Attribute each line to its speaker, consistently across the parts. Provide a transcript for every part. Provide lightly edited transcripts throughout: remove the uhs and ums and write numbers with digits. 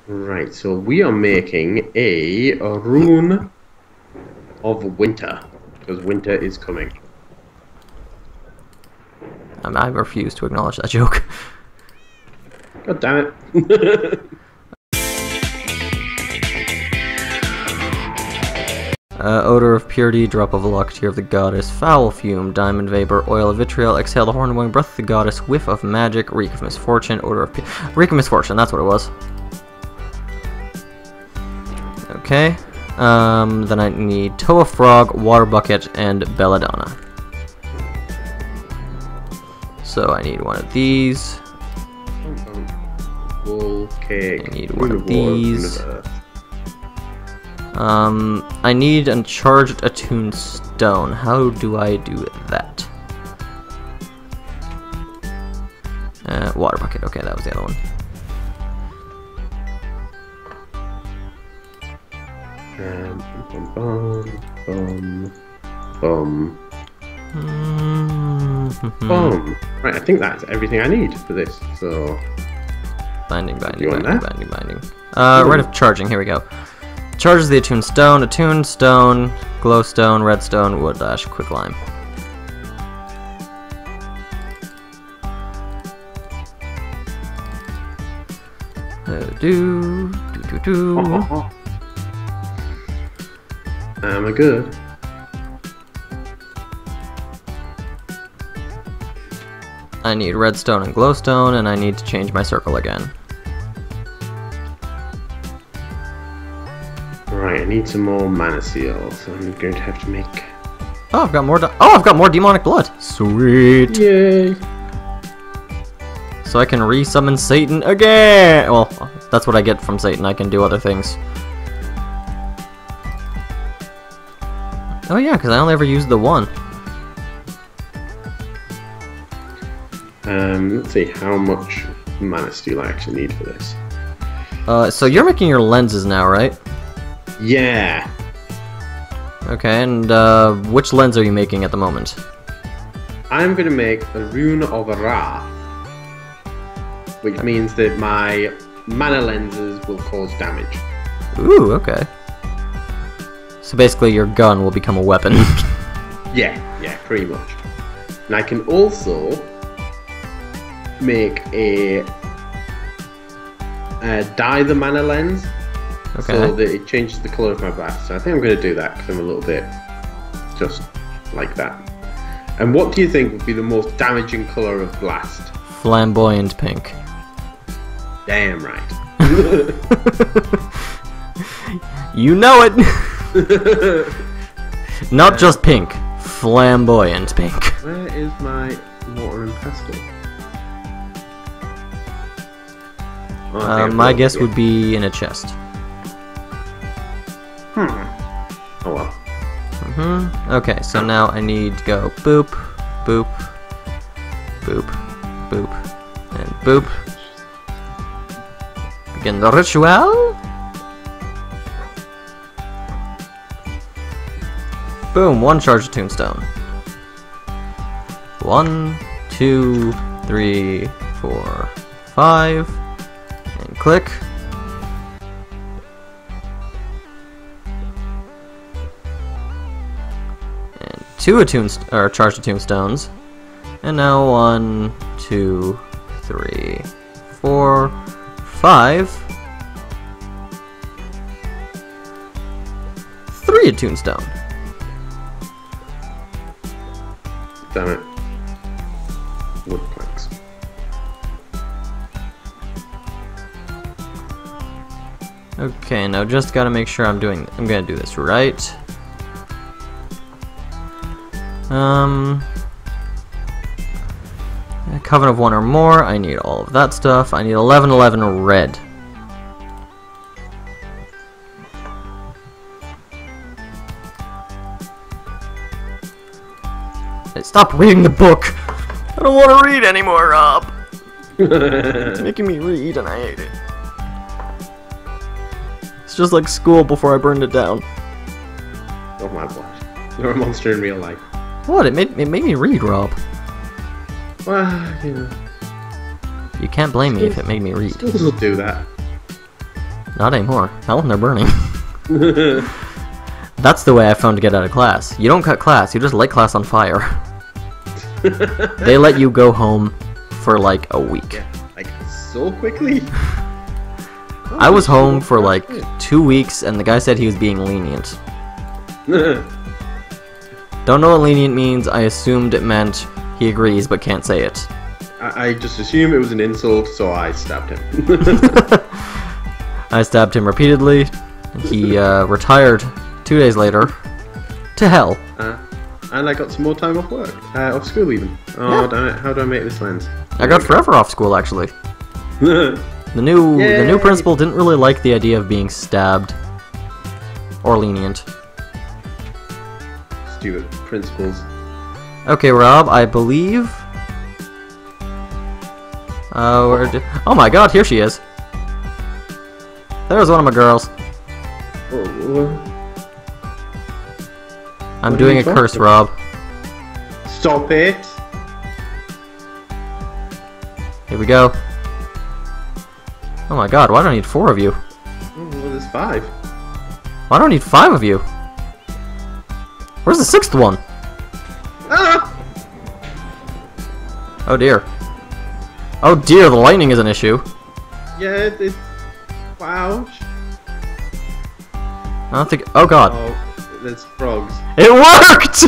Speaker 1: Right, so we are making a rune of winter, because winter is coming.
Speaker 2: I refuse to acknowledge that joke.
Speaker 1: God damn it.
Speaker 2: Odor of purity, drop of luck, tear of the goddess, foul fume, diamond vapor, oil of vitriol, exhale the hornwing, breath of the goddess, whiff of magic, reek of misfortune, odor of reek of misfortune, that's what it was. Okay, then I need Toa Frog, Water Bucket, and Belladonna. So I need one of these.
Speaker 1: Okay.
Speaker 2: I need one of these. I need a charged attuned stone. How do I do that? Water bucket. Okay, that was the other one.
Speaker 1: Right, I think that's everything I need for this. So
Speaker 2: binding. Rite of charging. Here we go. Charges the attuned stone, glowstone, redstone, wood ash, quicklime.
Speaker 1: Am I good?
Speaker 2: I need redstone and glowstone, and I need to change my circle again.
Speaker 1: Right, I need some more mana seals, so I'm going to have to make...
Speaker 2: Oh, I've got more I've got more demonic blood! Sweet!
Speaker 1: Yay!
Speaker 2: So I can re-summon Satan again! Well, that's what I get from Satan, I can do other things. Oh yeah, because I only ever used the one.
Speaker 1: Let's see, how much mana steel I actually need for this.
Speaker 2: So you're making your lenses now, right?
Speaker 1: Yeah.
Speaker 2: Okay, and which lens are you making at the moment?
Speaker 1: I'm going to make a rune of wrath, which means that my mana lenses will cause damage.
Speaker 2: Ooh, okay. So basically your gun will become a weapon.
Speaker 1: Yeah, pretty much. And I can also make a dye the mana lens.
Speaker 2: Okay.
Speaker 1: So that it changes the colour of my blast. So I think I'm going to do that because I'm a little bit just like that. And what do you think would be the most damaging colour of blast?
Speaker 2: Flamboyant pink.
Speaker 1: Damn right.
Speaker 2: You know it! Not just pink. Flamboyant pink.
Speaker 1: Where is my mortar and pestle?
Speaker 2: My guess would be in a chest.
Speaker 1: Oh well.
Speaker 2: Okay, so now I need to go boop, boop, boop, boop, and boop. Begin the ritual. Boom, one charged tombstone. 1, 2, 3, 4, 5, and click. Two charged tombstones, and now 1, 2, 3, 4, 5, 3 tombstone.
Speaker 1: Damn it. Wood planks.
Speaker 2: Okay, now just gotta make sure I'm gonna do this right. A coven of one or more, I need all of that stuff. I need 1111 red. Hey, stop reading the book! I don't want to read anymore, Rob! It's making me read and I hate it. It's just like school before I burned it down.
Speaker 1: Oh my god. You're a monster in real life.
Speaker 2: What? It made me read, Rob.
Speaker 1: Well, you know.
Speaker 2: You can't blame me if it made me read.
Speaker 1: Schools will do that.
Speaker 2: Not anymore. Hell, they're burning. That's the way I found to get out of class. You don't cut class, you just light class on fire. They let you go home for like a week.
Speaker 1: Yeah, like so quickly.
Speaker 2: I was home for like 2 weeks, and the guy said he was being lenient. Don't know what lenient means. I assumed it meant he agrees but can't say it.
Speaker 1: I just assumed it was an insult, so I stabbed him.
Speaker 2: I stabbed him repeatedly, and he retired 2 days later to hell.
Speaker 1: And I got some more time off work, off school even. Oh, damn it! How do I make this lens?
Speaker 2: I got forever off school actually. The new principal didn't really like the idea of being stabbed or lenient.
Speaker 1: Stupid principals.
Speaker 2: Okay, Rob, I believe. Oh my God, here she is. There's one of my girls. I'm doing a curse, Rob.
Speaker 1: Stop it!
Speaker 2: Here we go. Oh my God, why do I need 4 of you?
Speaker 1: Oh, well, there's 5.
Speaker 2: Why do I need 5 of you? Where's the 6th one?
Speaker 1: Ah!
Speaker 2: Oh dear. Oh dear, the lightning is an issue.
Speaker 1: Yeah, it's... Wow.
Speaker 2: I don't think... Oh God.
Speaker 1: Oh, there's frogs.
Speaker 2: It worked!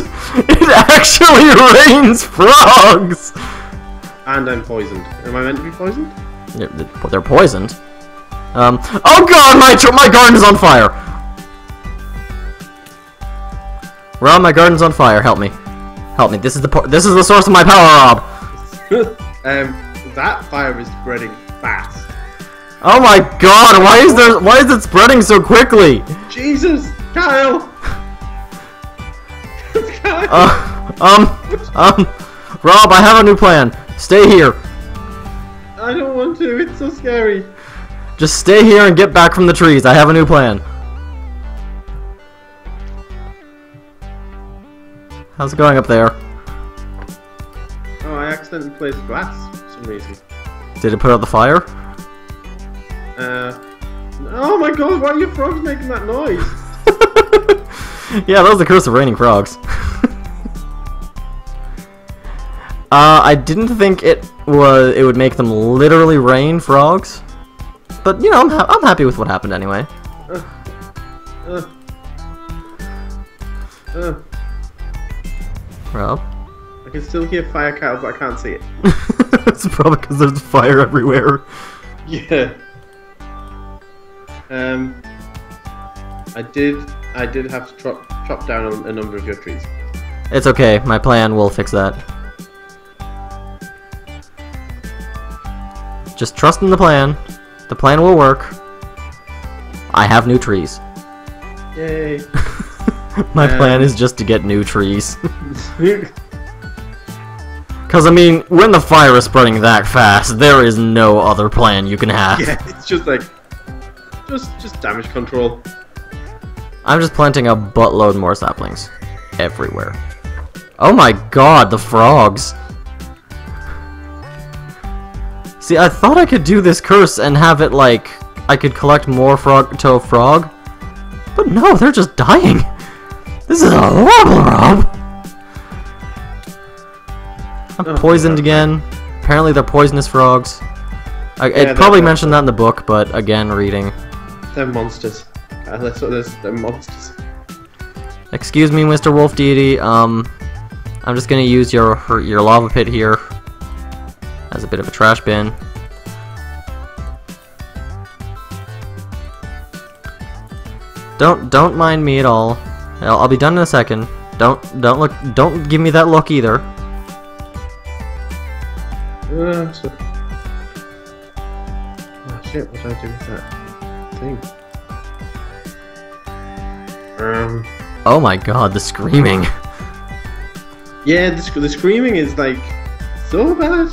Speaker 2: It actually rains frogs!
Speaker 1: And I'm poisoned. Am I meant to be poisoned?
Speaker 2: They're poisoned. Oh God, my garden's on fire! Rob, my garden's on fire. Help me. Help me. This is the source of my power, Rob.
Speaker 1: That fire is spreading fast.
Speaker 2: Oh my God! Why is it spreading so quickly?
Speaker 1: Jesus, Kyle.
Speaker 2: Rob, I have a new plan. Stay here.
Speaker 1: I don't want to. It's so scary.
Speaker 2: Just stay here and get back from the trees. I have a new plan. How's it going up there?
Speaker 1: Oh, I accidentally placed glass for some reason.
Speaker 2: Did it put out the fire?
Speaker 1: Oh my God! Why are your frogs making that noise?
Speaker 2: Yeah, that was the curse of raining frogs. I didn't think it would make them literally rain frogs, but you know, I'm happy with what happened anyway. Rob?
Speaker 1: I can still hear fire cows, but I can't see it.
Speaker 2: It's probably because there's fire everywhere.
Speaker 1: Yeah. I did have to chop down a number of your trees.
Speaker 2: It's okay, my plan will fix that. Just trust in the plan. The plan will work. I have new trees.
Speaker 1: Yay.
Speaker 2: My plan is just to get new trees. Because, I mean, when the fire is spreading that fast, there is no other plan you can have.
Speaker 1: Yeah, it's just like... Just damage control.
Speaker 2: I'm just planting a buttload more saplings. Everywhere. Oh my God, the frogs! See, I thought I could do this curse and have it, like... I could collect more frog to a frog. But no, they're just dying! This is horrible, Rob! I'm poisoned again. Apparently they're poisonous frogs. It probably mentioned that in the book, but again, reading.
Speaker 1: They're monsters. They're monsters.
Speaker 2: Excuse me, Mr. Wolf Deity. I'm just gonna use your lava pit here as a bit of a trash bin. Don't mind me at all. I'll be done in a second. Don't give me that look either.
Speaker 1: Oh shit, what do I do with that thing?
Speaker 2: Oh my God, the screaming.
Speaker 1: Yeah, the screaming is like so bad.